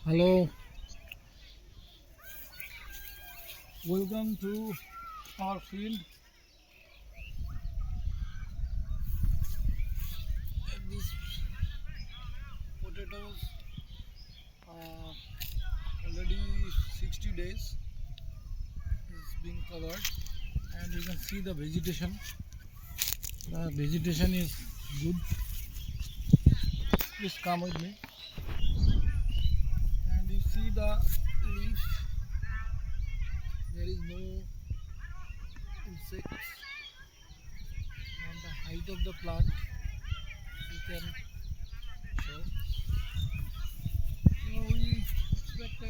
Hello, welcome to our field. These potatoes are already 60 days is being covered, and you can see the vegetation. The vegetation is good. Please come with me, and you see the leaf. There is no insects on the height of the plant. You can show. So we expect a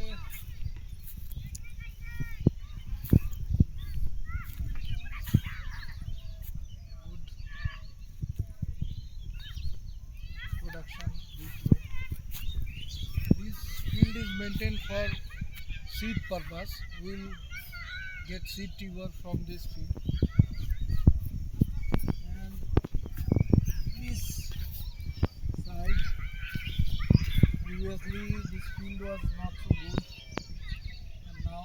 good production this way. This field is maintained for seed purpose. We'll get seed tuber from this field. And this side, previously this field was not so good, and now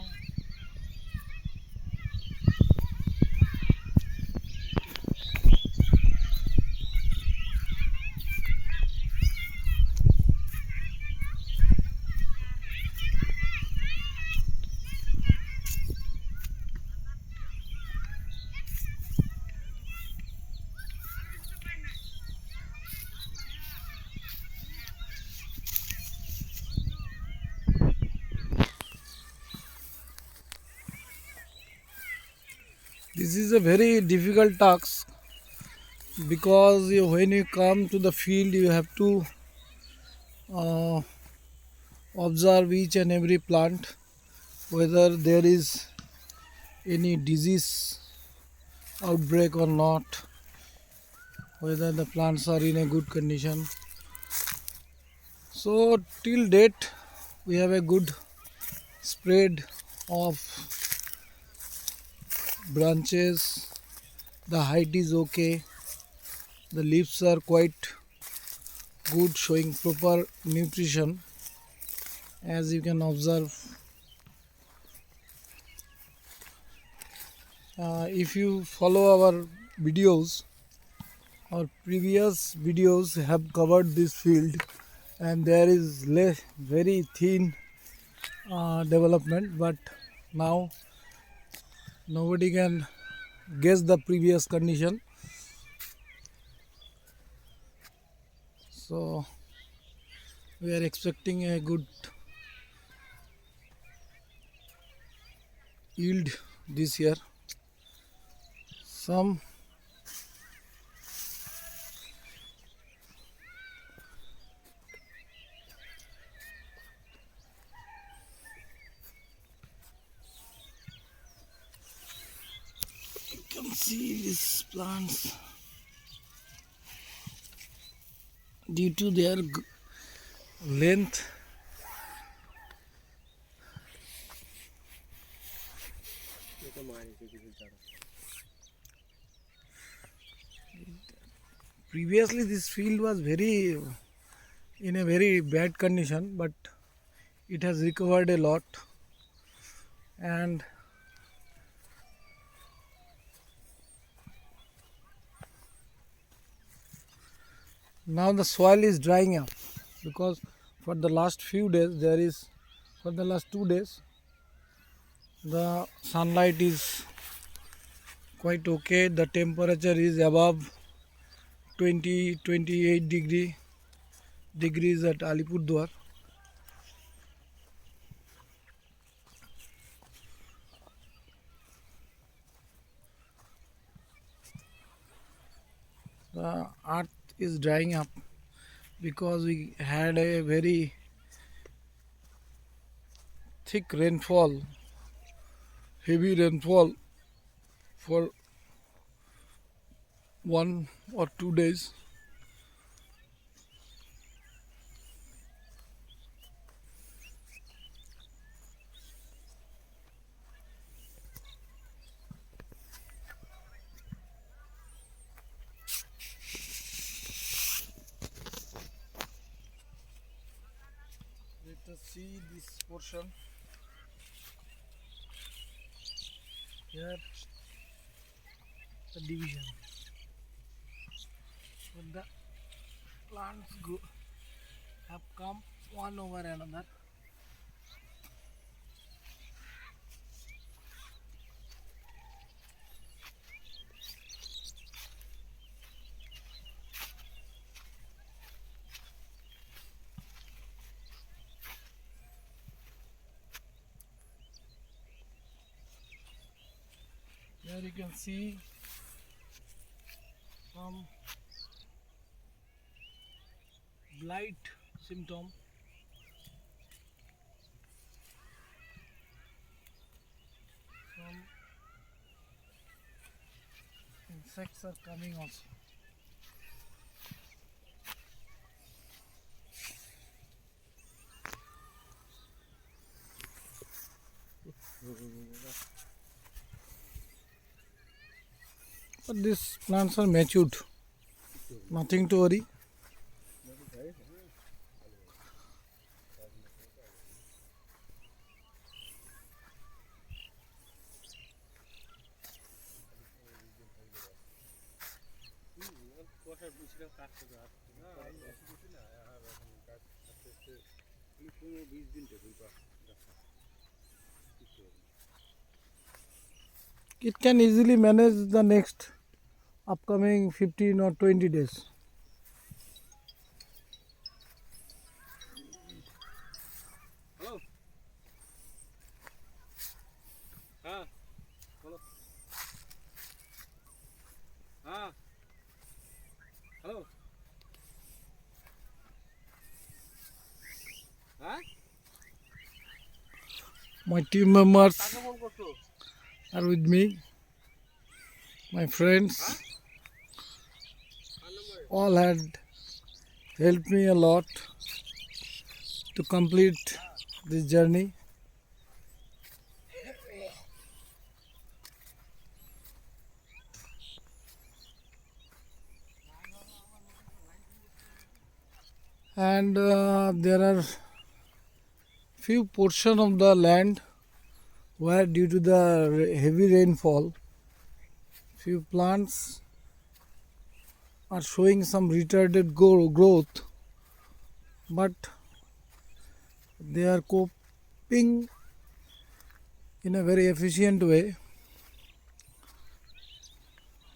this is a very difficult task because when you come to the field you have to uh, observe each and every plant whether there is any disease outbreak or not, whether the plants are in a good condition. So till date we have a good spread of branches, the height is okay, the leaves are quite good, showing proper nutrition as you can observe. If you follow our videos, our previous videos have covered this field, and there is less, very thin development, but now nobody can guess the previous condition. So we are expecting a good yield this year. Some you can see these plants due to their length. Previously this field was very in a very bad condition, but it has recovered a lot, and now the soil is drying up because for the last few days for the last 2 days the sunlight is quite okay. The temperature is above 28 degrees at Alipurdwar. The earth is drying up because we had a very thick rainfall, heavy rainfall for 1 or 2 days. see this portion here, the division. When the plants have come one over another. Here you can see some blight symptom. Some insects are coming also. But these plants are matured. Nothing to worry. It can easily manage the next upcoming 15 or 20 days. Hello. Hello. Hello. My team members are with me. My friends all had helped me a lot to complete this journey. And there are few portion of the land where due to the heavy rainfall few plants are showing some retarded growth, but they are coping in a very efficient way,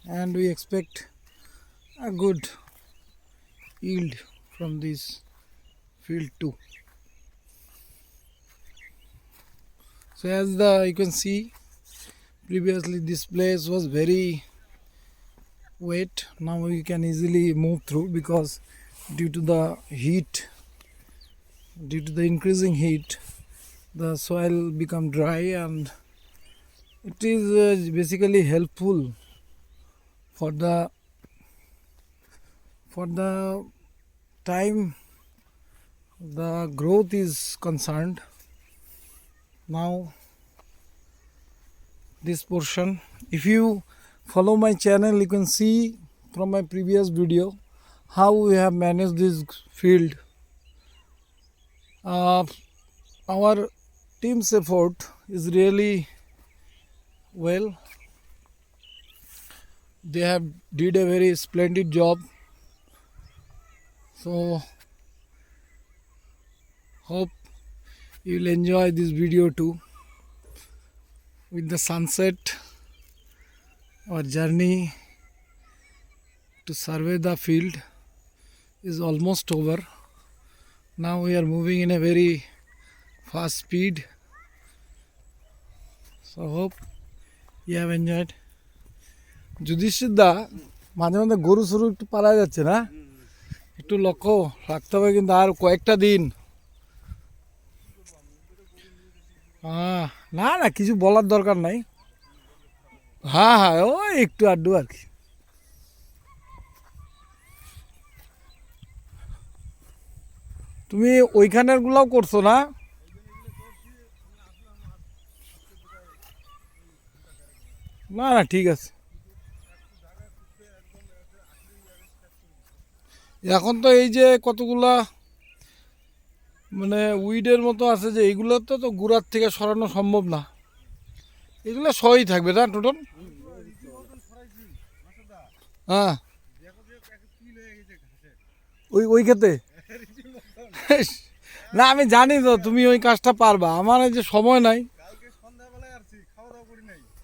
and we expect a good yield from this field too. So as you can see, previously this place was very wet. Now we can easily move through because due to the heat, due to the increasing heat, the soil become dry, and it is basically helpful for the time the growth is concerned. Now this portion, if you follow my channel, you can see from my previous video how we have managed this field. Our team's effort is really well. They have did a very splendid job. So hope you will enjoy this video too. With the sunset, our journey to survey the field is almost over. Now we are moving in a very fast speed. So hope you have enjoyed. Yudhishthir দা মাঝে মাঝে গরু সরু একটু পালা যাচ্ছে না, একটু লক্ষ্য রাখতে হবে কিন্তু আর কয়েকটা দিন। হ্যাঁ, না না কিছু বলার দরকার নাই। হ্যাঁ হ্যাঁ, ওই একটু আড্ডু আর কি। তুমি ওইখানের গুলাও করছো না? না না ঠিক আছে। এখন তো এই যে কতগুলা মানে উইডের মতো আছে যে এইগুলো তো গুড়ার থেকে সরানো সম্ভব না, এগুলো সহই থাকবে না টোটন? হ্যাঁ, ওই খেতে না, আমি জানি তো তুমি ওই কাজটা পারবা, আমার এই যে সময় নাই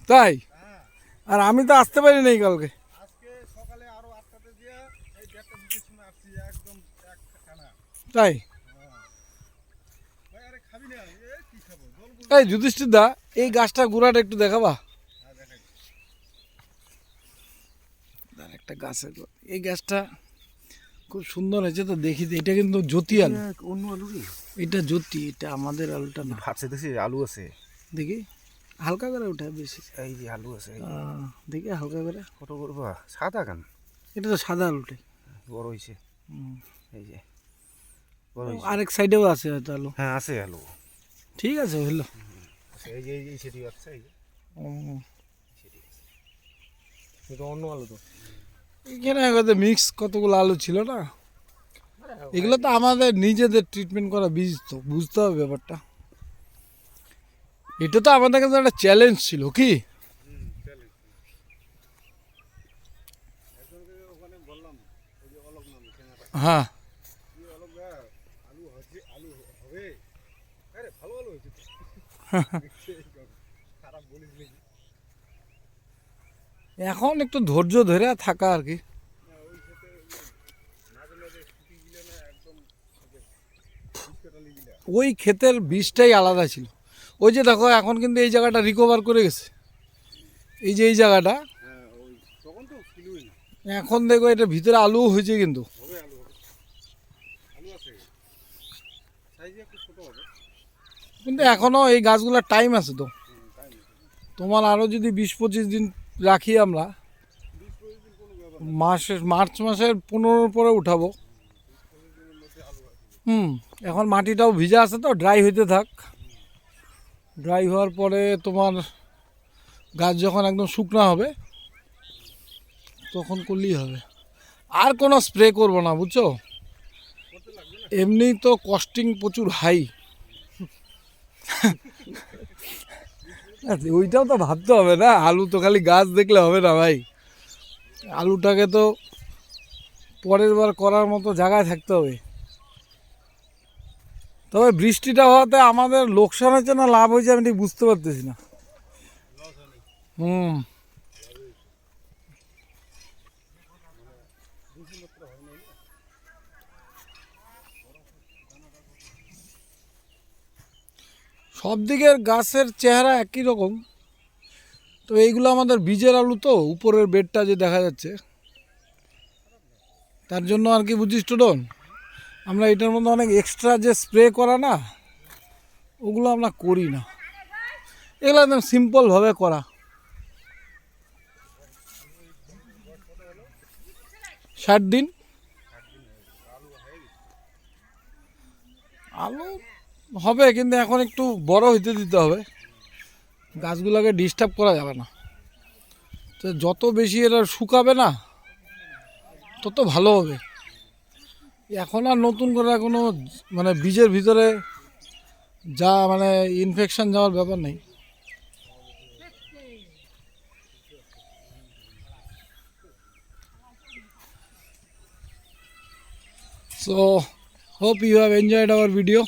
তাই। আর আমি তো আসতে পারি নাই কালকে। তাই এই যুধিষ্ঠির দা, এই গাছটা গুড়াটা একটু দেখাবা? একটা গাছের এই গাছটা খুব সুন্দর হয়েছে তো, দেখি তো। এটা কিন্তু জ্যোতি আলু, অন্য আলু কি? এটা জ্যোতি, এটা আমাদের আলুটা না। ফাটছে দেখছি আলু আছে, দেখি হালকা করে ওঠা বেশি। এই যে আলু আছে, দেখি হালকা করে। কত করবা সাদা কেন? এটা তো সাদা আলুটাই বড় হয়েছে, এই যে বড় হয়েছে। আরেক সাইডেও আছে হয়তো আলু। হ্যাঁ আছে আলু, ঠিক আছে, হইলো। এই যে এই সেটি আছে, এই যে এটা অন্য আলু তো। এখানে মিক্স কতগুলো আলু ছিল না, এগুলো তো আমাদের নিজেদের ট্রিটমেন্ট করা বীজ, তো বুঝতে হবে ব্যাপারটা। এটা তো আমাদের কাছে একটা চ্যালেঞ্জ ছিল কি। হ্যাঁ, এখন একটু ধৈর্য ধরে থাকা আর কি। ওই ক্ষেতের বীজটাই আলাদা ছিল। ওই যে দেখো এখন কিন্তু এই জায়গাটা রিকভার করে গেছে, এই যে এই জায়গাটা। এখন দেখো এটা ভিতরে আলু হয়েছে কিন্তু। কিন্তু এখনো এই গাছগুলোর টাইম আছে তো, তোমার আরও যদি 20-25 দিন রাখি আমরা, মার্চ মাসের 15 পরে উঠাবো। এখন মাটিটাও ভিজা আছে তো, ড্রাই হইতে থাক। ড্রাই হওয়ার পরে তোমার গাছ যখন একদম শুকনো হবে তখন করলেই হবে। আর কোনো স্প্রে করবো না, বুঝছো? এমনি তো কস্টিং প্রচুর হাই। ওইটাও তো ভাবতে হবে না, আলু তো খালি গাছ দেখলে হবে না ভাই, আলুটাকে তো পরের বার করার মতো জায়গায় থাকতে হবে। তবে বৃষ্টিটা হওয়াতে আমাদের লোকসান হয়েছে না লাভ হয়েছে আমি ঠিক বুঝতে পারতেছি না। সব দিকের গাছের চেহারা একই রকম, তো এইগুলো আমাদের বীজের আলু তো, উপরের বেডটা যে দেখা যাচ্ছে, তার জন্য আর কি, বুঝিস টোটন, আমরা এটার মধ্যে অনেক এক্সট্রা যে স্প্রে করা না, ওগুলো আমরা করি না, এগুলো একদম সিম্পলভাবে করা। 60 দিন আলু হবে, কিন্তু এখন একটু বড় হইতে দিতে হবে, গাছগুলোকে ডিস্টার্ব করা যাবে না। তো যত বেশি এরা শুকাবে না তত ভালো হবে। এখন আর নতুন করে কোনো মানে বীজের ভিতরে যা মানে ইনফেকশন যাওয়ার ব্যাপার নেই। So hope you have enjoyed our video.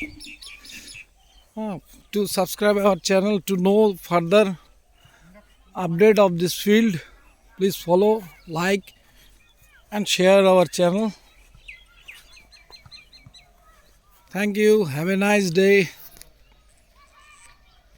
To subscribe our channel to know further update of this field, please follow, like and share our channel. Thank you, have a nice day.